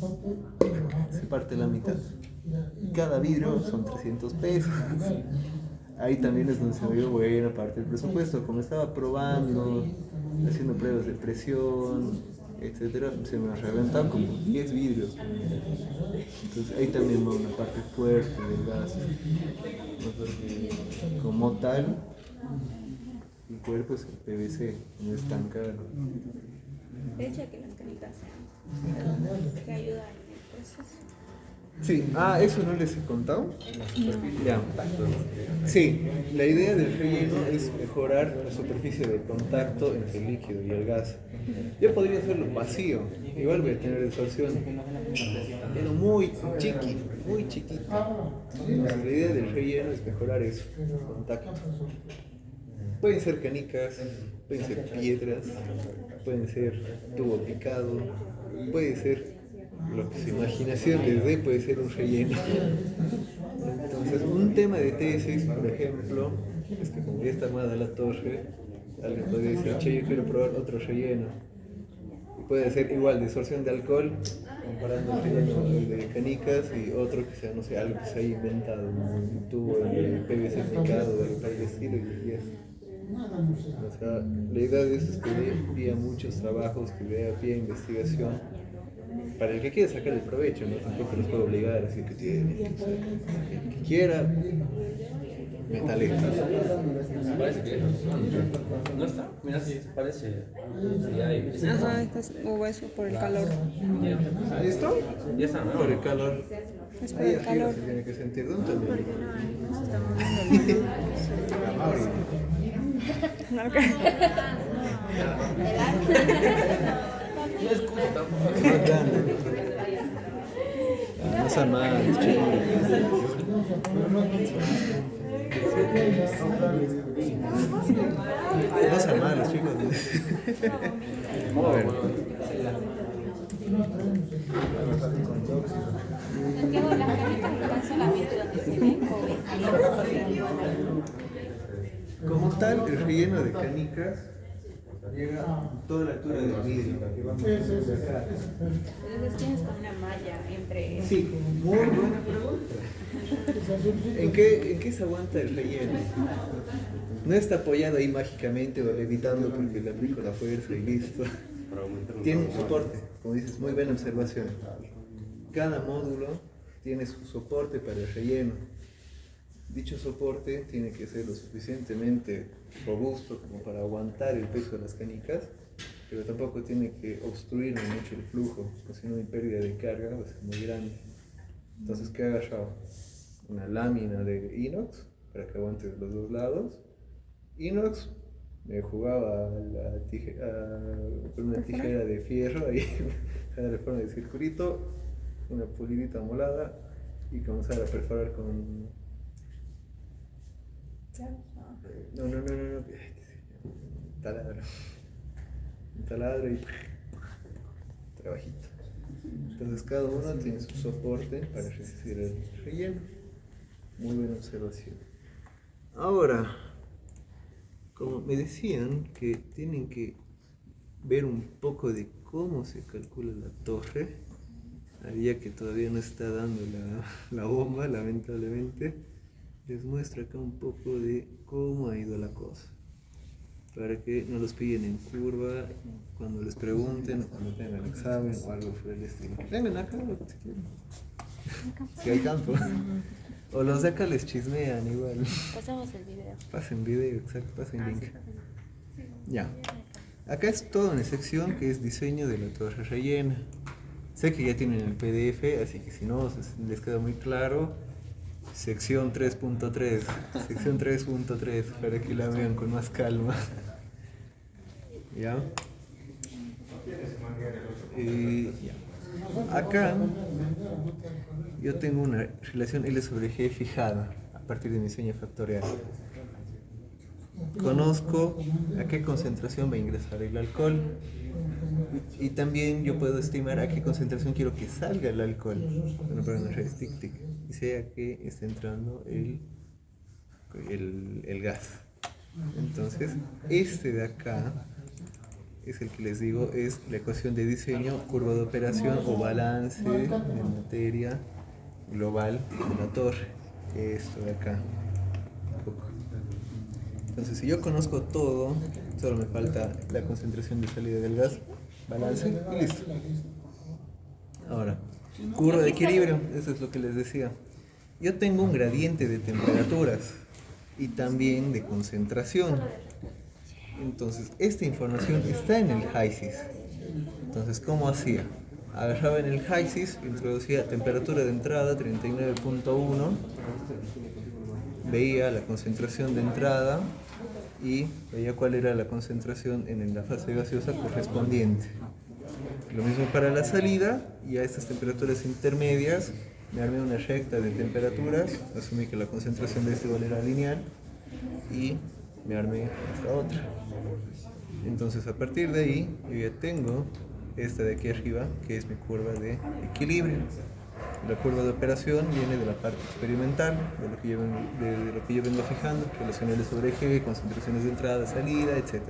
se parte la mitad. Cada vidrio son 300 pesos. Ahí también es donde se me dio buena parte del presupuesto. Como estaba probando, haciendo pruebas de presión, etcétera, se me reventaron como 10 vidrios. Entonces ahí también va una parte fuerte del gasto. Como tal, el cuerpo es el PVC, no es tan caro. De hecho, que las canitas sean que ayudan en el proceso. Sí, eso no les he contado. Ya. Sí, la idea del relleno es mejorar la superficie de contacto entre el líquido y el gas. Yo podría hacerlo vacío, igual voy a tener distorsión, pero muy chiquito. Entonces, la idea del relleno es mejorar eso, contacto. Pueden ser canicas, pueden ser piedras, pueden ser tubo picado, puede ser lo que su imaginación les dé, puede ser un relleno. Entonces, un tema de tesis, por ejemplo, es que como ya está armada la torre, alguien podría decir, che, yo quiero probar otro relleno. Y puede ser igual, distorsión de alcohol, comparando el relleno de canicas y otro que sea, no sé, algo que se haya inventado, un tubo de PVC picado o algo por el estilo, y es. O sea, la idea de esto es que dé pie a muchos trabajos, que dé pie a investigación, para el que quiera sacar el provecho, ¿no? Tampoco los puedo obligar a decir que tiene, el que quiera, metale. Parece que no está. Mira, si parece. Ya hay. Ajá, o eso por el calor. ¿Listo? Ya está, ¿no? Por el calor. Es por Ahí el arriba calor. se tiene que sentir. ¿Dónde también? Porque no se está moviendo no, okay. No es como tampoco. Más grande. No sean malos, chicos. No sean malos, chicos. A ver. Santiago, las canitas están solamente donde se ven Como tal, el relleno de canicas llega a toda la altura del vidrio, que vamos a hacer de acá. Entonces tienes como una malla entre. Sí, muy buena pregunta. ¿En qué se aguanta el relleno? No está apoyado ahí mágicamente o levitando porque le aplico la fuerza y listo. Tiene un soporte, como dices, muy buena observación. Cada módulo tiene su soporte para el relleno. Dicho soporte tiene que ser lo suficientemente robusto como para aguantar el peso de las canicas, pero tampoco tiene que obstruir mucho el flujo, porque si no mi pérdida de carga va a ser muy grande. Entonces, ¿qué he agarrado? Una lámina de inox para que aguante de los dos lados. Inox, me jugaba con una tijera de fierro ahí, de forma de circulito, una pulidita molada y comenzar a perforar con... No. Taladro. Un taladro y trabajito. Entonces cada uno tiene su soporte para resistir el relleno. Muy buena observación. Ahora, como me decían que tienen que ver un poco de cómo se calcula la torre, ya que todavía no está dando la bomba, lamentablemente, les muestro acá un poco de cómo ha ido la cosa, para que no los pillen en curva cuando les pregunten o cuando tengan el examen o algo por el estilo. Vengan acá si quieren, si hay campo. O los de acá les chismean igual. Pasamos el video. Pasen video, exacto, pasen link. Ya. Acá es toda una sección que es diseño de la torre rellena. Sé que ya tienen el PDF, así que si no les queda muy claro, sección 3.3, sección 3.3, para que la vean con más calma. ¿Ya? Ya. Acá yo tengo una relación L sobre G fijada a partir de mi diseño factorial. Conozco a qué concentración va a ingresar el alcohol y también yo puedo estimar a qué concentración quiero que salga el alcohol. Bueno, para una red tic-tic. Y sé a qué está entrando el gas. Entonces, este de acá es el que les digo, es la ecuación de diseño, curva de operación o balance de materia global de la torre. Esto de acá. Entonces, si yo conozco todo, solo me falta la concentración de salida del gas, balance y listo. Ahora, curva de equilibrio, eso es lo que les decía. Yo tengo un gradiente de temperaturas y también de concentración. Entonces, esta información está en el HYSYS. Entonces, ¿cómo hacía? Agarraba en el HYSYS, introducía temperatura de entrada 39.1, veía la concentración de entrada y veía cuál era la concentración en la fase gaseosa correspondiente. Lo mismo para la salida, y a estas temperaturas intermedias me armé una recta de temperaturas, asumí que la concentración de este igual era lineal y me armé esta otra. Entonces a partir de ahí yo ya tengo esta de aquí arriba, que es mi curva de equilibrio. La curva de operación viene de la parte experimental, de lo que yo vengo fijando, relaciones sobre eje, concentraciones de entrada, salida, etc.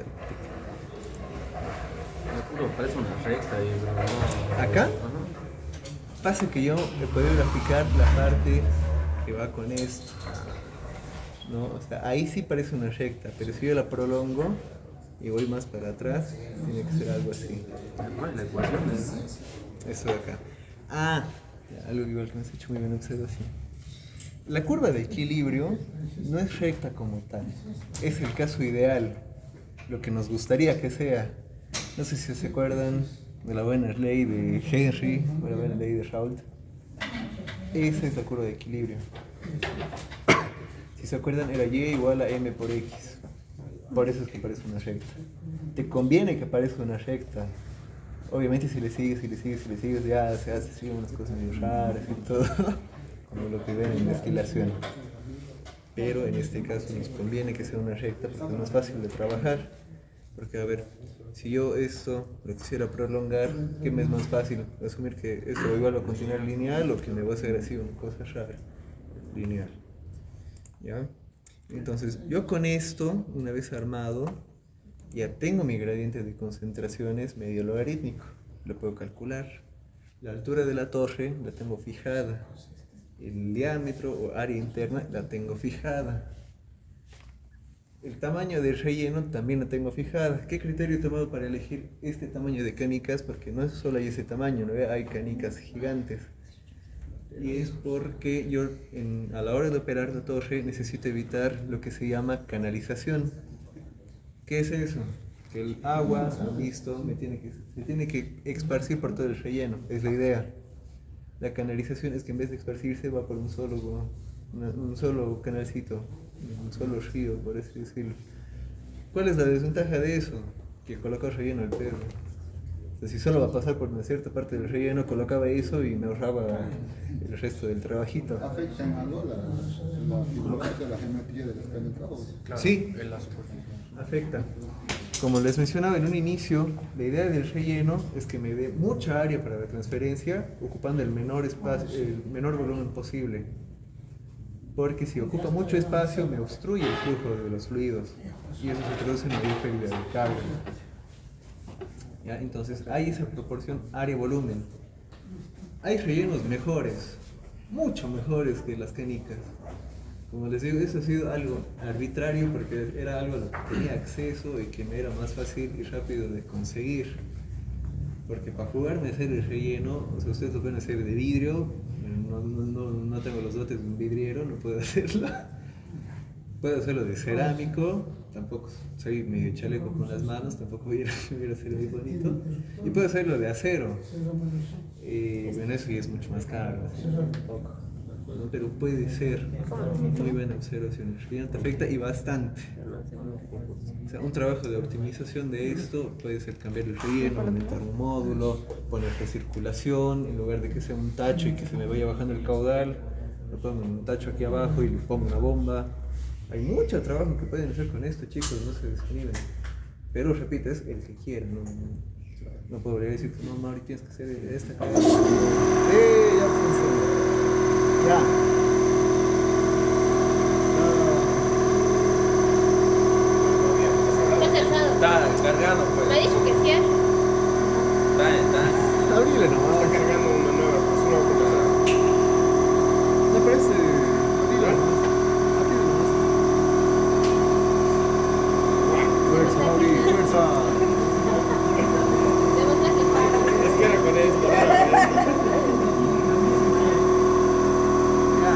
Parece una recta ahí, ¿no? ¿Acá? Pasa que yo he podido graficar la parte que va con esto, ¿no? O sea, ahí sí parece una recta, pero si yo la prolongo y voy más para atrás, tiene que ser algo así. La ecuación es... Eso de acá. Ah, algo igual que me has hecho muy bien observación. La curva de equilibrio no es recta como tal, es el caso ideal, lo que nos gustaría que sea. No sé si se acuerdan de la buena ley de Henry o la buena ley de Raoult. Esa es la curva de equilibrio. Si se acuerdan, era Y igual a M por X. Por eso es que parece una recta. Te conviene que parezca una recta. Obviamente si le sigues, ya se hace así unas cosas medio raras y todo, como lo que ven en destilación. Pero en este caso nos conviene que sea una recta porque es más fácil de trabajar. Porque a ver, si yo esto lo quisiera prolongar, ¿qué me es más fácil? Asumir que esto igual va a continuar lineal o que me va a hacer así una cosa rara, lineal. ¿Ya? Entonces, yo con esto, una vez armado, ya tengo mi gradiente de concentraciones medio logarítmico, lo puedo calcular. La altura de la torre la tengo fijada. el diámetro o área interna la tengo fijada. El tamaño del relleno también lo tengo fijada. ¿Qué criterio he tomado para elegir este tamaño de canicas? Porque no es solo hay ese tamaño, ¿no? Hay canicas gigantes. Y es porque yo a la hora de operar la torre necesito evitar lo que se llama canalización. ¿Qué es eso? Que el agua, listo, se tiene que esparcir por todo el relleno, es la idea. La canalización es que en vez de esparcirse va por un solo canalcito, un solo río, por así decirlo. ¿Cuál es la desventaja de eso? Que coloca relleno al pedo. O sea, si solo va a pasar por una cierta parte del relleno, colocaba eso y me ahorraba el resto del trabajito. ¿Afectan algo la fibrosis, la geometría de los penetrados? Claro, Sí, en la superficie. afecta. Como les mencionaba en un inicio, la idea del relleno es que me dé mucha área para la transferencia, ocupando el menor volumen posible. Porque si ocupa mucho espacio, me obstruye el flujo de los fluidos y eso se traduce en mayor pérdida de carga. ¿Ya? Entonces, hay esa proporción área-volumen. Hay rellenos mejores, mucho mejores que las canicas. Como les digo, eso ha sido algo arbitrario porque era algo a lo que tenía acceso y que me era más fácil y rápido de conseguir. Porque para jugarme a hacer el relleno, o sea, ustedes lo pueden hacer de vidrio, no tengo los dotes de un vidriero, no puedo hacerlo. Puedo hacerlo de cerámico, tampoco soy medio chaleco con las manos, tampoco voy a hacer muy bonito. Y puedo hacerlo de acero. Bueno, eso ya es mucho más caro, así, tampoco. ¿No? Pero puede ser muy buena observación. El relleno te afecta y bastante. O sea, un trabajo de optimización de esto puede ser cambiar el relleno, aumentar un módulo, poner recirculación, en lugar de que sea un tacho y que se me vaya bajando el caudal, lo pongo en un tacho aquí abajo y le pongo una bomba. Hay mucho trabajo que pueden hacer con esto, chicos, no se desanimen. Pero repito, es el que quiera, no podría decir, no, Mauri, tienes que hacer esta cara. Ya funcionó. Ya. Está cerrado. Está cargando, pues. Me ha dicho que cierre. Está. Abrile nomás. Está cargando una nueva conversación. Me parece. Abrile nomás. Fuerza, Mauri, fuerza. Demuestra que para. Es que era con esto. Ya.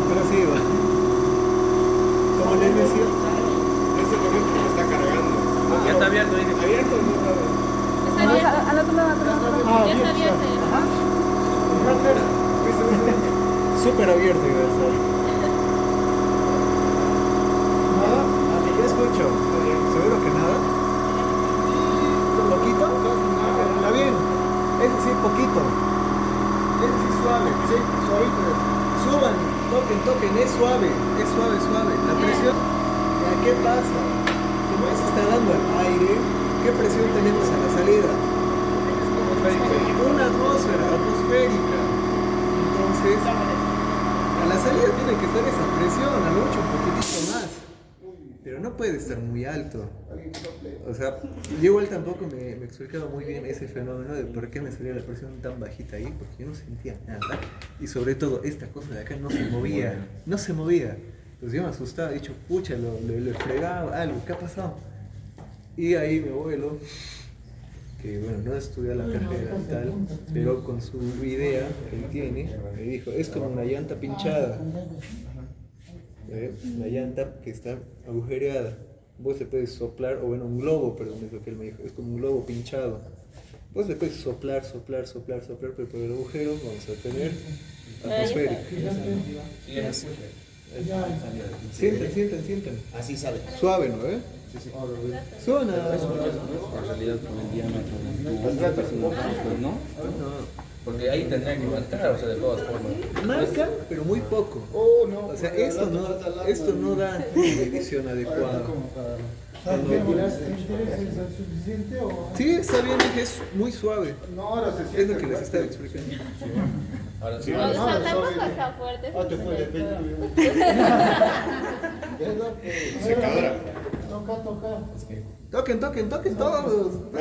Pero sí, va. Como les decía. Ese momento que está cargando. Ya está abierto, dije. Abierto, no. Está abierto. Al otro lado, Ya está abierto. Súper abierto iba a estar. Nada. Ya escucho. ¿Seguro que nada? ¿Poquito? Está bien. Es decir, poquito. Es decir, suave. Sí, suavito. Suban, toquen. Es suave. La presión. ¿Ya qué pasa? Como se está dando el aire, ¿qué presión tenemos a la salida? Una atmósfera atmosférica. Entonces, a la salida tiene que estar esa presión, a lo mucho un poquitito más. Pero no puede estar muy alto. O sea, yo igual tampoco me explicaba muy bien ese fenómeno de por qué me salía la presión tan bajita ahí, porque yo no sentía nada. Y sobre todo, esta cosa de acá no se movía. Pues yo me asustaba, he dicho, pucha, lo he fregado, algo, ¿qué ha pasado? Y ahí mi abuelo, que bueno, no estudió la carrera y tal, pero con su idea que él tiene, me dijo, es como una llanta pinchada. Una llanta que está agujereada. Vos le puedes soplar, o bueno, un globo, perdón, es lo que él me dijo, es como un globo pinchado. Vos le puedes soplar, pero por el agujero vamos a tener atmosférico. Sienten. Así sale. Suave, ¿no? Suena. En realidad con el diámetro del tubo, ¿no? No. Porque ahí tendrían que marcar, o sea, de todas formas. Marcan, pero muy poco. Oh, no. O sea, esto no da medición adecuada. ¿El suficiente o...? Sí, está bien, dije, es muy suave. No, ahora se siente. Es lo que les estaba explicando. Ahora sí. O sea, tampoco está fuerte. Ah, te fue de pecho. Secadora. Toca. Toquen todos.